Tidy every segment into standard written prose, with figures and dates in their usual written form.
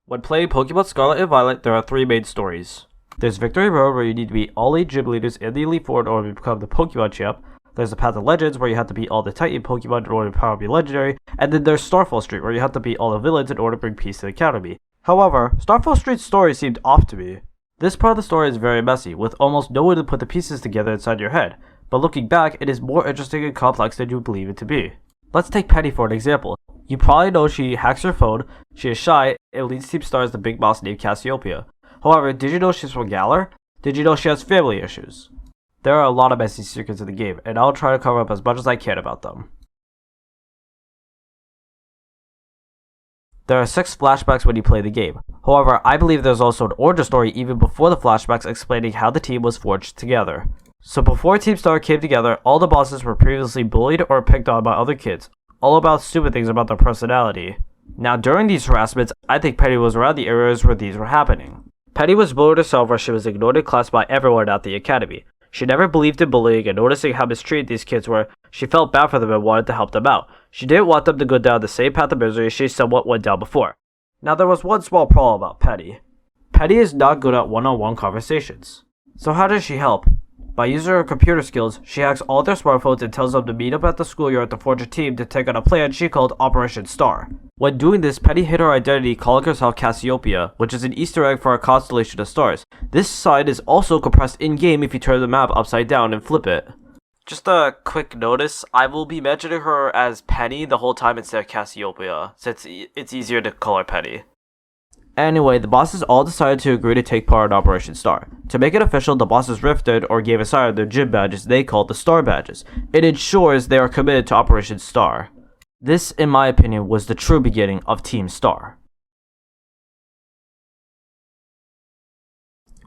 When playing Pokemon Scarlet and Violet, there are three main stories. There's Victory Road, where you need to beat all 8 gym leaders in the Elite Four in order to become the Pokemon champ. There's the Path of Legends, where you have to beat all the Titan Pokemon in order to power up your legendary. And then there's Starfall Street, where you have to beat all the villains in order to bring peace to the academy. However, Starfall Street's story seemed off to me. This part of the story is very messy, with almost no way to put the pieces together inside your head. But looking back, it is more interesting and complex than you would believe it to be. Let's take Penny for an example. You probably know she hacks her phone, she is shy, and leads Team Star as the big boss named Cassiopeia. However, did you know she's from Galar? Did you know she has family issues? There are a lot of messy secrets in the game, and I'll try to cover up as much as I can about them. There are 6 flashbacks when you play the game. However, I believe there's also an origin story even before the flashbacks explaining how the team was forged together. So before Team Star came together, all the bosses were previously bullied or picked on by other kids, all about stupid things about their personality. Now during these harassments, I think Penny was around the areas where these were happening. Penny was bullied herself where she was ignored in class by everyone at the academy. She never believed in bullying, and noticing how mistreated these kids were, she felt bad for them and wanted to help them out. She didn't want them to go down the same path of misery she somewhat went down before. Now there was one small problem about Penny. Penny is not good at one-on-one conversations. So how does she help? By using her computer skills, she hacks all their smartphones and tells them to meet up at the schoolyard to forge a team to take on a plan she called Operation Star. When doing this, Penny hid her identity calling herself Cassiopeia, which is an Easter egg for a constellation of stars. This sign is also compressed in-game if you turn the map upside down and flip it. Just a quick notice, I will be mentioning her as Penny the whole time instead of Cassiopeia, since it's easier to call her Penny. Anyway, the bosses all decided to agree to take part in Operation Star. To make it official, the bosses rifted or gave aside their gym badges they called the Star Badges. It ensures they are committed to Operation Star. This, in my opinion, was the true beginning of Team Star.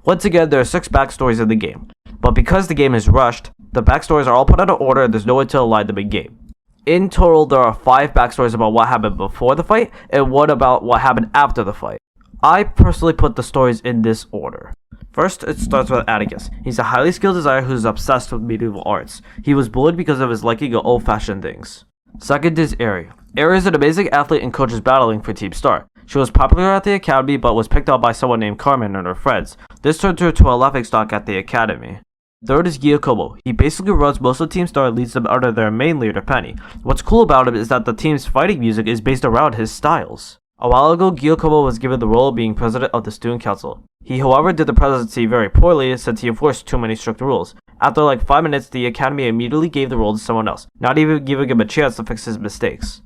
Once again, there are 6 backstories in the game, but because the game is rushed, the backstories are all put out of order and there's no way to align them in game. In total, there are 5 backstories about what happened before the fight, and 1 about what happened after the fight. I personally put the stories in this order. First, it starts with Atticus. He's a highly skilled designer who's obsessed with medieval arts. He was bullied because of his liking of old-fashioned things. Second is Aerie. Aerie is an amazing athlete and coaches battling for Team Star. She was popular at the academy but was picked on by someone named Carmen and her friends. This turned her to a laughingstock at the academy. Third is Giacomo. He basically runs most of Team Star and leads them under their main leader, Penny. What's cool about him is that the team's fighting music is based around his styles. A while ago, Giacomo was given the role of being president of the student council. He, however, did the presidency very poorly since he enforced too many strict rules. After like 5 minutes, the academy immediately gave the role to someone else, not even giving him a chance to fix his mistakes.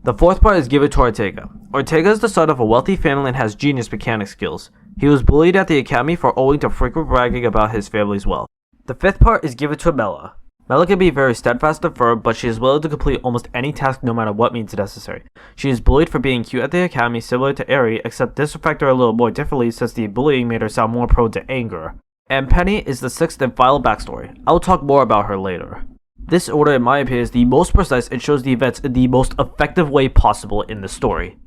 The fourth part is given to Ortega. Ortega is the son of a wealthy family and has genius mechanic skills. He was bullied at the academy for owing to frequent bragging about his family's wealth. The fifth part is given to Mela. Mela can be very steadfast and firm, but she is willing to complete almost any task no matter what means necessary. She is bullied for being cute at the academy, similar to Aerie, except this affected her a little more differently since the bullying made her sound more prone to anger. And Penny is the 6th and final backstory. I will talk more about her later. This order, in my opinion, is the most precise and shows the events in the most effective way possible in the story.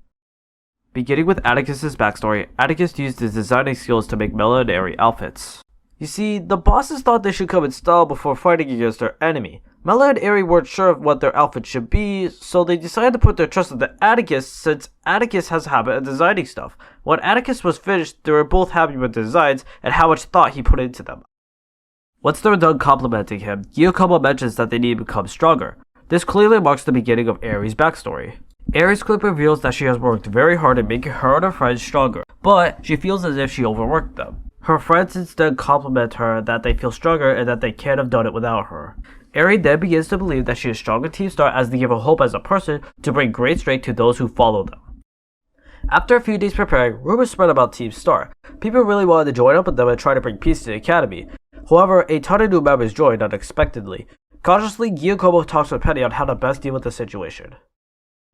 Beginning with Atticus' backstory, Atticus used his designing skills to make Mela and Aerie outfits. You see, the bosses thought they should come in style before fighting against their enemy. Mela and Aerie weren't sure of what their outfit should be, so they decided to put their trust in Atticus since Atticus has a habit of designing stuff. When Atticus was finished, they were both happy with the designs and how much thought he put into them. Once they were done complimenting him, Giacomo mentions that they need to become stronger. This clearly marks the beginning of Aerie's backstory. Aerie's clip reveals that she has worked very hard at making her and her friends stronger, but she feels as if she overworked them. Her friends instead compliment her that they feel stronger and that they can't have done it without her. Aerie then begins to believe that she is strong in Team Star as they give her hope as a person to bring great strength to those who follow them. After a few days preparing, rumors spread about Team Star. People really wanted to join up with them and try to bring peace to the academy. However, a ton of new members joined unexpectedly. Cautiously, Giacomo talks with Penny on how to best deal with the situation.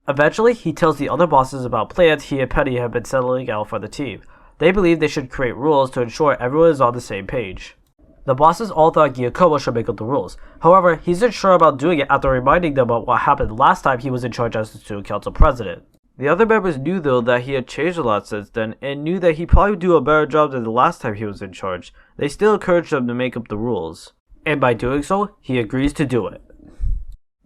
Eventually, he tells the other bosses about plans he and Penny have been settling out for the team. They believe they should create rules to ensure everyone is on the same page. The bosses all thought Giacomo should make up the rules. However, he's unsure about doing it after reminding them about what happened last time he was in charge as the student council president. The other members knew though that he had changed a lot since then and knew that he probably would do a better job than the last time he was in charge. They still encouraged him to make up the rules. And by doing so, he agrees to do it.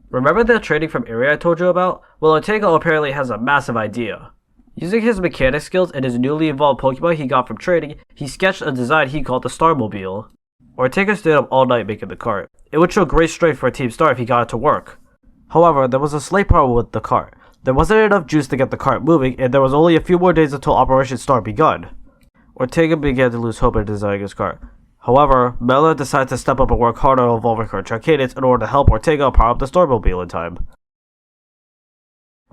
Remember the training from Aerie I told you about? Well, Ortega apparently has a massive idea. Using his mechanic skills and his newly evolved Pokemon he got from trading, he sketched a design he called the Starmobile. Ortega stayed up all night making the cart. It would show great strength for Team Star if he got it to work. However, there was a slight problem with the cart. There wasn't enough juice to get the cart moving, and there was only a few more days until Operation Star begun. Ortega began to lose hope in designing his cart. However, Mela decided to step up and work harder on evolving her Tracanids in order to help Ortega power up the Starmobile in time.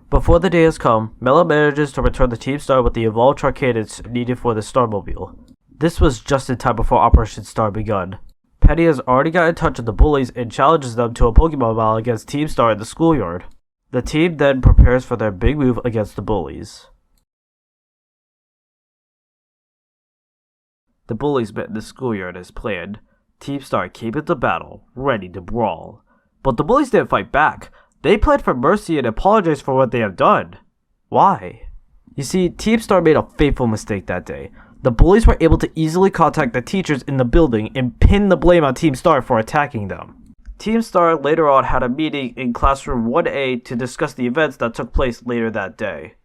Before the day has come, Mela manages to return the Team Star with the evolved Tracanids needed for the Starmobile. This was just in time before Operation Star begun. Penny has already got in touch with the bullies and challenges them to a Pokemon battle against Team Star in the schoolyard. The team then prepares for their big move against the bullies. The bullies met in the schoolyard as planned. Team Star came into battle, ready to brawl. But the bullies didn't fight back. They pled for mercy and apologized for what they have done. Why? You see, Team Star made a fateful mistake that day. The bullies were able to easily contact the teachers in the building and pin the blame on Team Star for attacking them. Team Star later on had a meeting in Classroom 1A to discuss the events that took place later that day.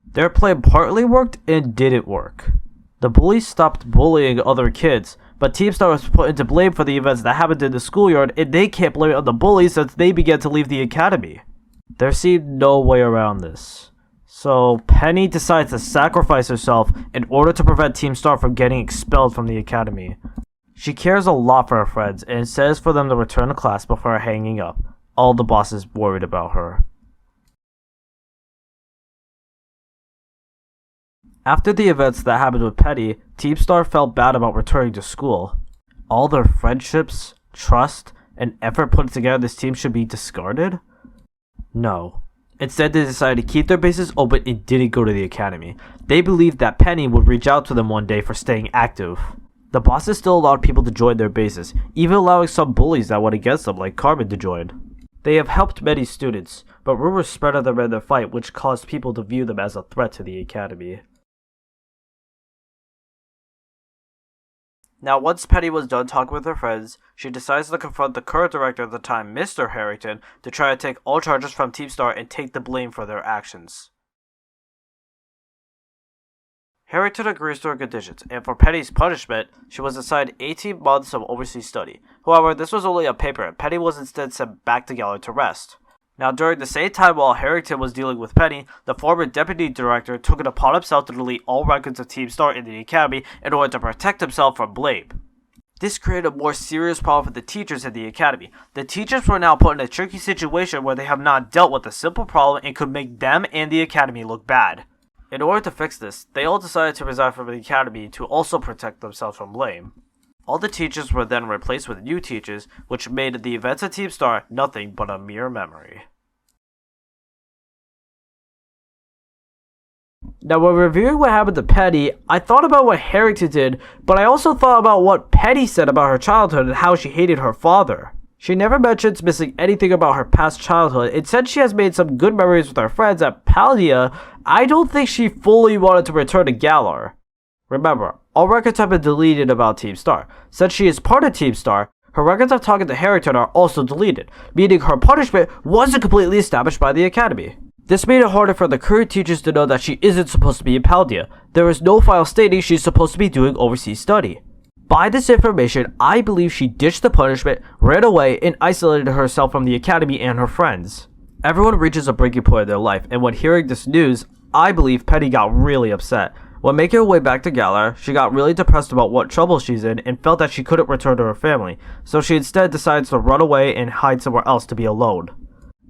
Their plan partly worked and didn't work. The bullies stopped bullying other kids, but Team Star was put into blame for the events that happened in the schoolyard, and they can't blame it on the bullies since they began to leave the academy. There seemed no way around this. So Penny decides to sacrifice herself in order to prevent Team Star from getting expelled from the academy. She cares a lot for her friends and says for them to return to class before hanging up. All the bosses worried about her. After the events that happened with Penny, Team Star felt bad about returning to school. All their friendships, trust, and effort put together this team should be discarded? No. Instead, they decided to keep their bases open and didn't go to the academy. They believed that Penny would reach out to them one day for staying active. The bosses still allowed people to join their bases, even allowing some bullies that went against them like Carmen to join. They have helped many students, but rumors spread of them in their fight which caused people to view them as a threat to the academy. Now, once Penny was done talking with her friends, she decides to confront the current director at the time, Mr. Harrington, to try to take all charges from Team Star and take the blame for their actions. Harrington agrees to her conditions, and for Penny's punishment, she was assigned 18 months of overseas study. However, this was only on paper, and Penny was instead sent back to Galar to rest. Now, during the same time while Harrington was dealing with Penny, the former deputy director took it upon himself to delete all records of Team Star in the academy in order to protect himself from blame. This created a more serious problem for the teachers in the academy. The teachers were now put in a tricky situation where they have not dealt with a simple problem and could make them and the academy look bad. In order to fix this, they all decided to resign from the academy to also protect themselves from blame. All the teachers were then replaced with new teachers, which made the events of Team Star nothing but a mere memory. Now, when reviewing what happened to Penny, I thought about what Harrington did, but I also thought about what Penny said about her childhood and how she hated her father. She never mentions missing anything about her past childhood, and since she has made some good memories with her friends at Paldea, I don't think she fully wanted to return to Galar. Remember, all records have been deleted about Team Star. Since she is part of Team Star, her records of talking to Harrington are also deleted, meaning her punishment wasn't completely established by the academy. This made it harder for the current teachers to know that she isn't supposed to be in Paldea. There is no file stating she's supposed to be doing overseas study. By this information, I believe she ditched the punishment, ran away, and isolated herself from the academy and her friends. Everyone reaches a breaking point in their life, and when hearing this news, I believe Penny got really upset. When making her way back to Galar, she got really depressed about what trouble she's in and felt that she couldn't return to her family, so she instead decides to run away and hide somewhere else to be alone.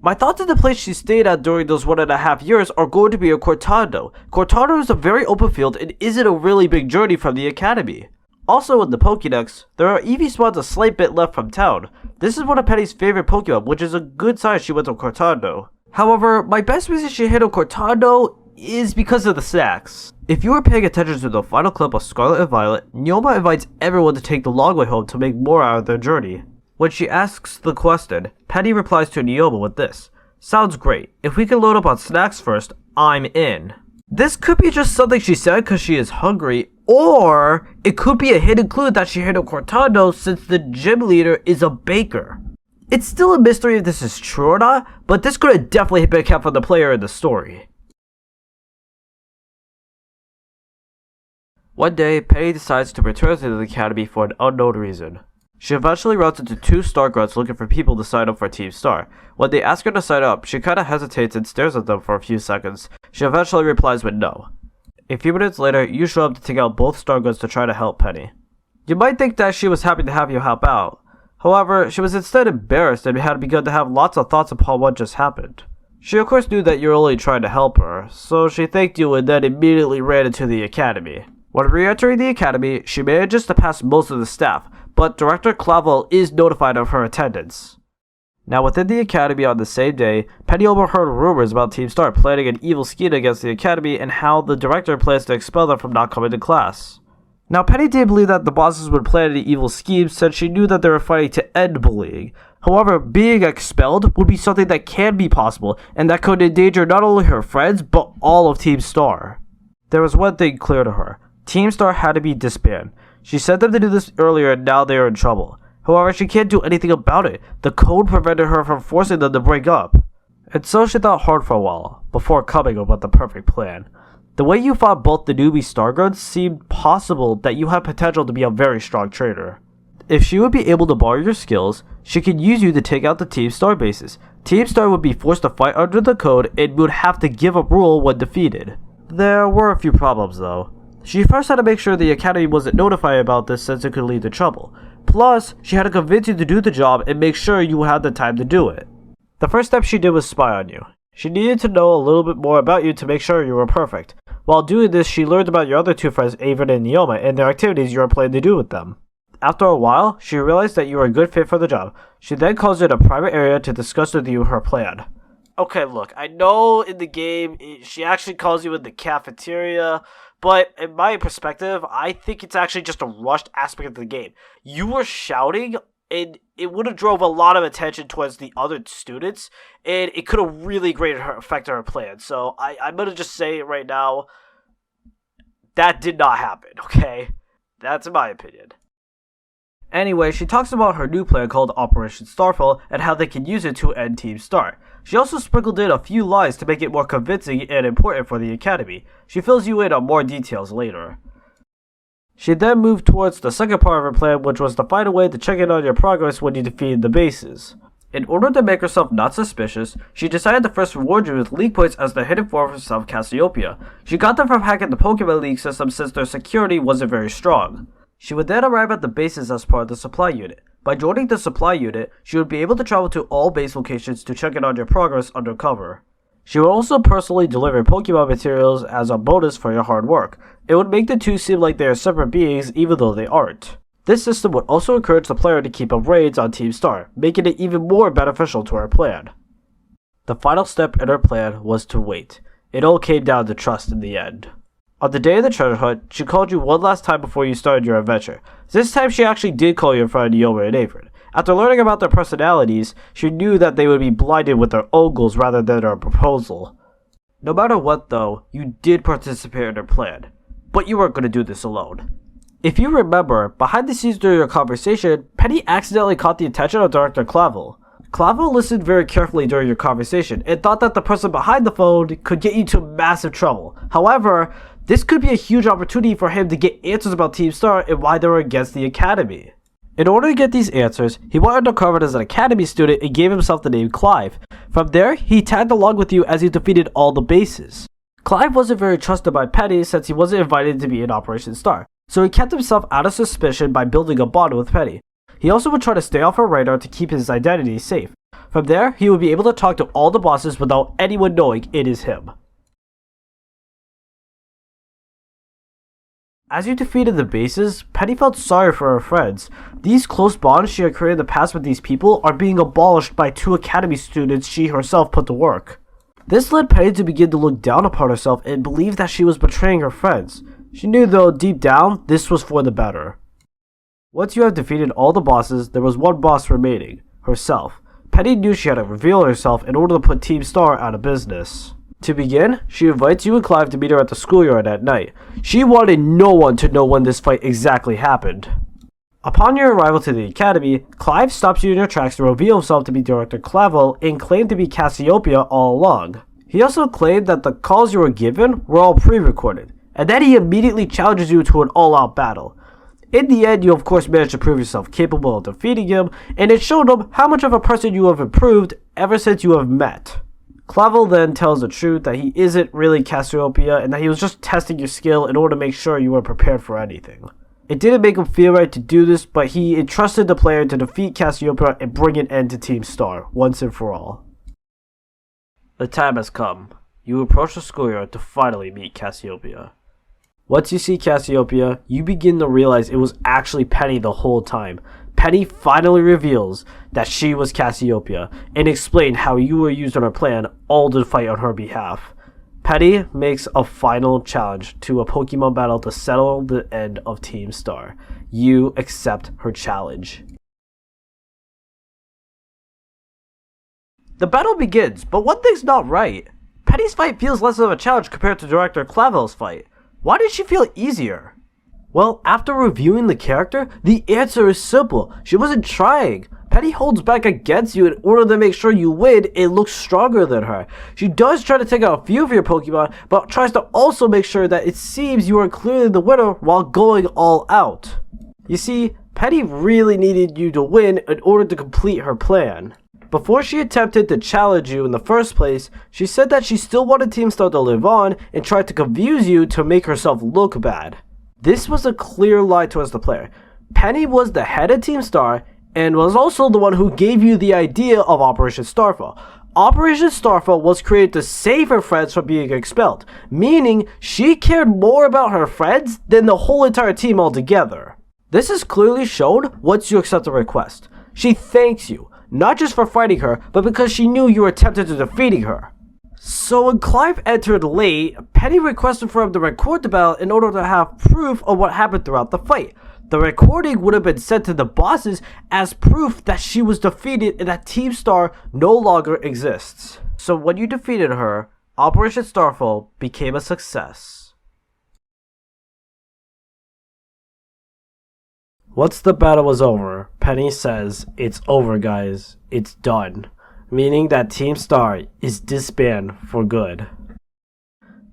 My thoughts on the place she stayed at during those 1.5 years are going to be a Cortado. Cortado is a very open field and isn't a really big journey from the academy. Also in the Pokédex, there are Eevee spawns a slight bit left from town. This is one of Penny's favorite Pokemon, which is a good sign she went to Cortado. However, my best reason she hit on Cortado is because of the snacks. If you were paying attention to the final clip of Scarlet and Violet, Nemona invites everyone to take the long way home to make more out of their journey. When she asks the question, Penny replies to Nemona with this: "Sounds great. If we can load up on snacks first, I'm in." This could be just something she said because she is hungry, or it could be a hidden clue that she hit on Cortado since the gym leader is a baker. It's still a mystery if this is true or not, but this could have definitely been kept from the player in the story. One day, Penny decides to return to the academy for an unknown reason. She eventually runs into two Star Grunts looking for people to sign up for Team Star. When they ask her to sign up, she kinda hesitates and stares at them for a few seconds. She eventually replies with no. A few minutes later, you show up to take out both Star Grunts to try to help Penny. You might think that she was happy to have you help out. However, she was instead embarrassed and had begun to have lots of thoughts upon what just happened. She of course knew that you were only trying to help her, so she thanked you and then immediately ran into the academy. When re-entering the academy, she manages to pass most of the staff, but Director Clavel is notified of her attendance. Now within the academy on the same day, Penny overheard rumors about Team Star planning an evil scheme against the academy and how the director plans to expel them from not coming to class. Now Penny did believe that the bosses would plan an evil scheme since she knew that they were fighting to end bullying. However, being expelled would be something that can be possible and that could endanger not only her friends but all of Team Star. There was one thing clear to her. Team Star had to be disbanded. She sent them to do this earlier and now they are in trouble. However, she can't do anything about it. The code prevented her from forcing them to break up. And so she thought hard for a while, before coming up with the perfect plan. The way you fought both the newbie Stargrunts seemed possible that you had potential to be a very strong trader. If she would be able to borrow your skills, she could use you to take out the Team Star bases. Team Star would be forced to fight under the code and would have to give up rule when defeated. There were a few problems though. She first had to make sure the academy wasn't notified about this since it could lead to trouble. Plus, she had to convince you to do the job and make sure you had the time to do it. The first step she did was spy on you. She needed to know a little bit more about you to make sure you were perfect. While doing this, she learned about your other two friends, Averen and Nemona, and their activities you were planning to do with them. After a while, she realized that you were a good fit for the job. She then calls you in a private area to discuss with you her plan. Okay, look, I know in the game, she actually calls you in the cafeteria, but in my perspective, I think it's actually just a rushed aspect of the game. You were shouting, and it would have drove a lot of attention towards the other students, and it could have really greatly affected her plan. So I'm going to just say it right now, that did not happen, okay? That's my opinion. Anyway, she talks about her new plan called Operation Starfall and how they can use it to end Team Star. She also sprinkled in a few lies to make it more convincing and important for the academy. She fills you in on more details later. She then moved towards the second part of her plan, which was to find a way to check in on your progress when you defeated the bases. In order to make herself not suspicious, she decided to first reward you with League Points as the hidden form of herself, Cassiopeia. She got them from hacking the Pokemon League system since their security wasn't very strong. She would then arrive at the bases as part of the supply unit. By joining the supply unit, she would be able to travel to all base locations to check in on your progress undercover. She would also personally deliver Pokemon materials as a bonus for your hard work. It would make the two seem like they are separate beings even though they aren't. This system would also encourage the player to keep up raids on Team Star, making it even more beneficial to her plan. The final step in her plan was to wait. It all came down to trust in the end. On the day of the treasure hunt, she called you one last time before you started your adventure. This time she actually did call your friend Nemona and Averen. After learning about their personalities, she knew that they would be blinded with their own goals rather than her proposal. No matter what though, you did participate in her plan. But you weren't going to do this alone. If you remember, behind the scenes during your conversation, Penny accidentally caught the attention of Director Clavel. Clavel listened very carefully during your conversation and thought that the person behind the phone could get you into massive trouble. However, this could be a huge opportunity for him to get answers about Team Star and why they were against the Academy. In order to get these answers, he went undercover as an Academy student and gave himself the name Clive. From there, he tagged along with you as you defeated all the bases. Clive wasn't very trusted by Penny since he wasn't invited to be in Operation Star, so he kept himself out of suspicion by building a bond with Penny. He also would try to stay off her radar to keep his identity safe. From there, he would be able to talk to all the bosses without anyone knowing it is him. As you defeated the bases, Penny felt sorry for her friends. These close bonds she had created in the past with these people are being abolished by two Academy students she herself put to work. This led Penny to begin to look down upon herself and believe that she was betraying her friends. She knew though, deep down, this was for the better. Once you have defeated all the bosses, there was one boss remaining, herself. Penny knew she had to reveal herself in order to put Team Star out of business. To begin, she invites you and Clive to meet her at the schoolyard at night. She wanted no one to know when this fight exactly happened. Upon your arrival to the Academy, Clive stops you in your tracks to reveal himself to be Director Clavel and claimed to be Cassiopeia all along. He also claimed that the calls you were given were all pre-recorded. and then he immediately challenges you to an all-out battle. In the end, you of course manage to prove yourself capable of defeating him, and it showed him how much of a person you have improved ever since you have met. Clavel then tells the truth that he isn't really Cassiopeia and that he was just testing your skill in order to make sure you were prepared for anything. It didn't make him feel right to do this, but he entrusted the player to defeat Cassiopeia and bring an end to Team Star, once and for all. The time has come. You approach the schoolyard to finally meet Cassiopeia. Once you see Cassiopeia, you begin to realize it was actually Penny the whole time. Penny finally reveals that she was Cassiopeia and explained how you were used on her plan, all to fight on her behalf. Penny makes a final challenge to a Pokemon battle to settle the end of Team Star. You accept her challenge. The battle begins, but one thing's not right. Penny's fight feels less of a challenge compared to Director Clavel's fight. Why did she feel easier? Well, after reviewing the character, the answer is simple. She wasn't trying. Penny holds back against you in order to make sure you win and look stronger than her. She does try to take out a few of your Pokemon, but tries to also make sure that it seems you are clearly the winner while going all out. You see, Penny really needed you to win in order to complete her plan. Before she attempted to challenge you in the first place, she said that she still wanted Team Star to live on and tried to confuse you to make herself look bad. This was a clear lie towards the player. Penny was the head of Team Star and was also the one who gave you the idea of Operation Starfall. Operation Starfall was created to save her friends from being expelled, meaning she cared more about her friends than the whole entire team altogether. This is clearly shown once you accept the request. She thanks you, not just for fighting her, but because she knew you were tempted to defeating her. So when Clive entered late, Penny requested for him to record the battle in order to have proof of what happened throughout the fight. The recording would have been sent to the bosses as proof that she was defeated and that Team Star no longer exists. So when you defeated her, Operation Starfall became a success. Once the battle was over, Penny says, "It's over, guys. It's done." Meaning that Team Star is disbanded for good.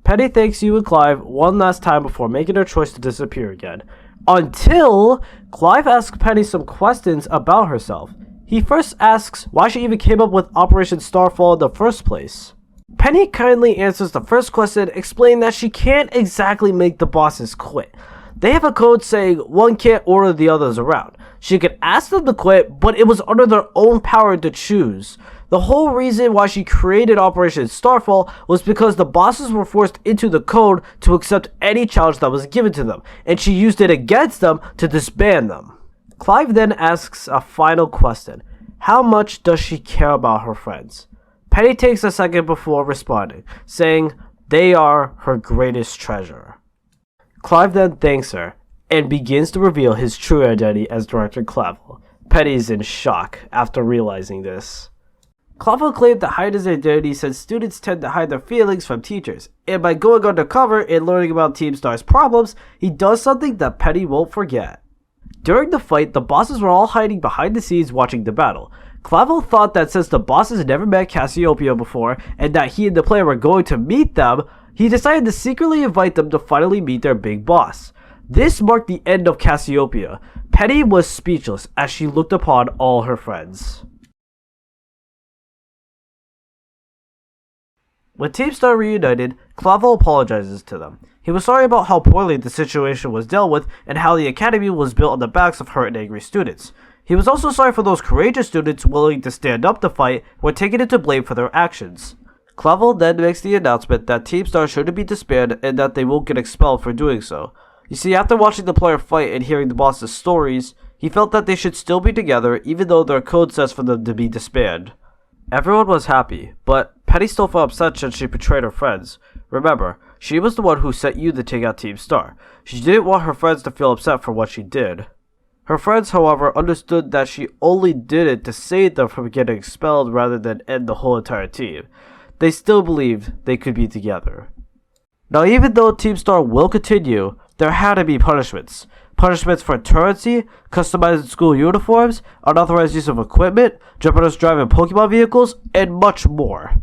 Penny thanks you and Clive one last time before making her choice to disappear again. Until Clive asks Penny some questions about herself. He first asks why she even came up with Operation Starfall in the first place. Penny kindly answers the first question, explaining that she can't exactly make the bosses quit. They have a code saying one can't order the others around. She could ask them to quit, but it was under their own power to choose. The whole reason why she created Operation Starfall was because the bosses were forced into the code to accept any challenge that was given to them, and she used it against them to disband them. Clive then asks a final question. How much does she care about her friends? Penny takes a second before responding, saying they are her greatest treasure. Clive then thanks her, and begins to reveal his true identity as Director Clavel. Penny is in shock after realizing this. Clavel claimed to hide his identity since students tend to hide their feelings from teachers, and by going undercover and learning about Team Star's problems, he does something that Penny won't forget. During the fight, the bosses were all hiding behind the scenes watching the battle. Clavel thought that since the bosses never met Cassiopeia before, and that he and the player were going to meet them, he decided to secretly invite them to finally meet their big boss. This marked the end of Cassiopeia. Penny was speechless as she looked upon all her friends. When Team Star reunited, Clavel apologizes to them. He was sorry about how poorly the situation was dealt with and how the academy was built on the backs of hurt and angry students. He was also sorry for those courageous students willing to stand up to fight who were taken into blame for their actions. Clavel then makes the announcement that Team Star shouldn't be disbanded and that they won't get expelled for doing so. You see, after watching the player fight and hearing the boss's stories, he felt that they should still be together even though their code says for them to be disbanded. Everyone was happy, but Penny still felt upset since she betrayed her friends. Remember, she was the one who sent you to take out Team Star. She didn't want her friends to feel upset for what she did. Her friends, however, understood that she only did it to save them from getting expelled rather than end the whole entire team. They still believed they could be together. Now, even though Team Star will continue, there had to be punishments. Punishments for truancy, customizing school uniforms, unauthorized use of equipment, jeopardizing driving Pokemon vehicles, and much more.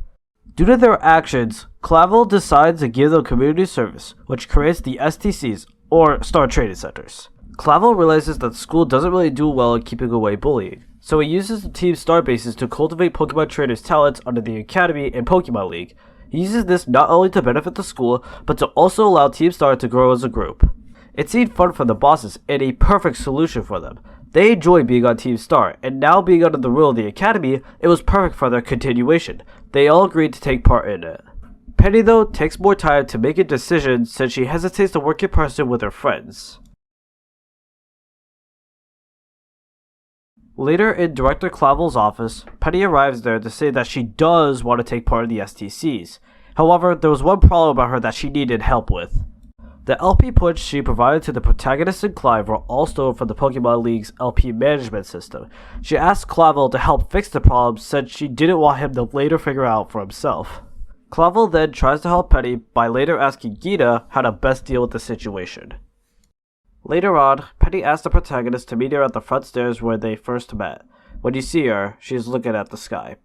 Due to their actions, Clavel decides to give them community service, which creates the STCs, or Star Training Centers. Clavel realizes that the school doesn't really do well at keeping away bullying, so he uses the Team Star bases to cultivate Pokemon trainers' talents under the Academy and Pokemon League. He uses this not only to benefit the school, but to also allow Team Star to grow as a group. It seemed fun for the bosses and a perfect solution for them. They enjoyed being on Team Star, and now being under the rule of the Academy, it was perfect for their continuation. They all agreed to take part in it. Penny, though, takes more time to make a decision since she hesitates to work in person with her friends. Later in Director Clavel's office, Penny arrives there to say that she does want to take part in the STCs. However, there was one problem about her that she needed help with. The LP points she provided to the Protagonists and Clive were all stored from the Pokemon League's LP management system. She asked Clavel to help fix the problem since she didn't want him to later figure out for himself. Clavel then tries to help Penny by later asking Gita how to best deal with the situation. Later on, Penny asks the protagonist to meet her at the front stairs where they first met. When you see her, she is looking at the sky.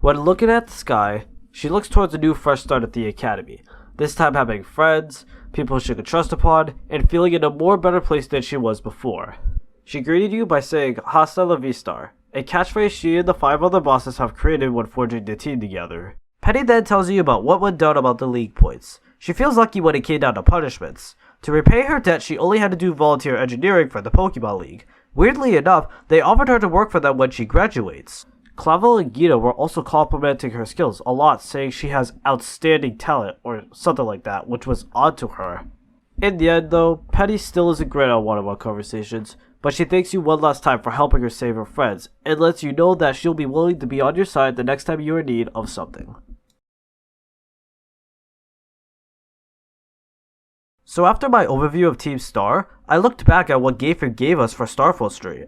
When looking at the sky, she looks towards a new fresh start at the Academy, this time having friends, people she could trust upon, and feeling in a more better place than she was before. She greeted you by saying "Hasta la vista," a catchphrase she and the 5 other bosses have created when forging the team together. Penny then tells you about what went down about the league points. She feels lucky when it came down to punishments. To repay her debt, she only had to do volunteer engineering for the Pokemon League. Weirdly enough, they offered her to work for them when she graduates. Clavel and Gita were also complimenting her skills a lot, saying she has outstanding talent, or something like that, which was odd to her. In the end, though, Penny still isn't great on one-on-one conversations, but she thanks you one last time for helping her save her friends, and lets you know that she'll be willing to be on your side the next time you're in need of something. So after my overview of Team Star, I looked back at what Gamefreak gave us for Starfall Street.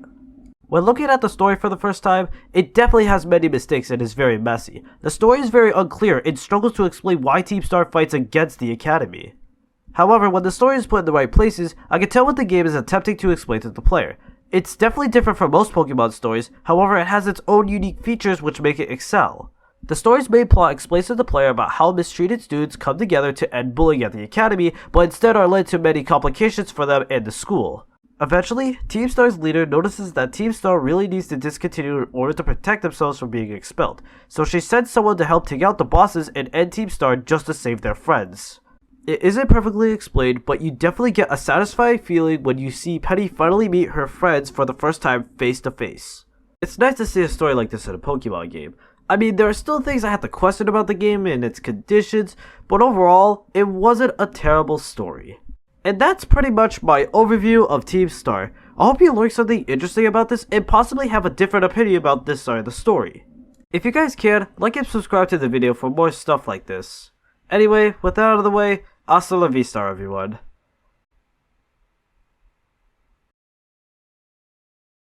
When looking at the story for the first time, it definitely has many mistakes and is very messy. The story is very unclear and struggles to explain why Team Star fights against the Academy. However, when the story is put in the right places, I can tell what the game is attempting to explain to the player. It's definitely different from most Pokemon stories, however it has its own unique features which make it excel. The story's main plot explains to the player about how mistreated students come together to end bullying at the Academy, but instead are led to many complications for them and the school. Eventually, Team Star's leader notices that Team Star really needs to discontinue in order to protect themselves from being expelled, so she sends someone to help take out the bosses and end Team Star just to save their friends. It isn't perfectly explained, but you definitely get a satisfying feeling when you see Penny finally meet her friends for the first time face to face. It's nice to see a story like this in a Pokemon game. I mean, there are still things I have to question about the game and its conditions, but overall, it wasn't a terrible story. And that's pretty much my overview of Team Star. I hope you learned something interesting about this and possibly have a different opinion about this side of the story. If you guys can, like and subscribe to the video for more stuff like this. Anyway, with that out of the way, hasta la vista everyone.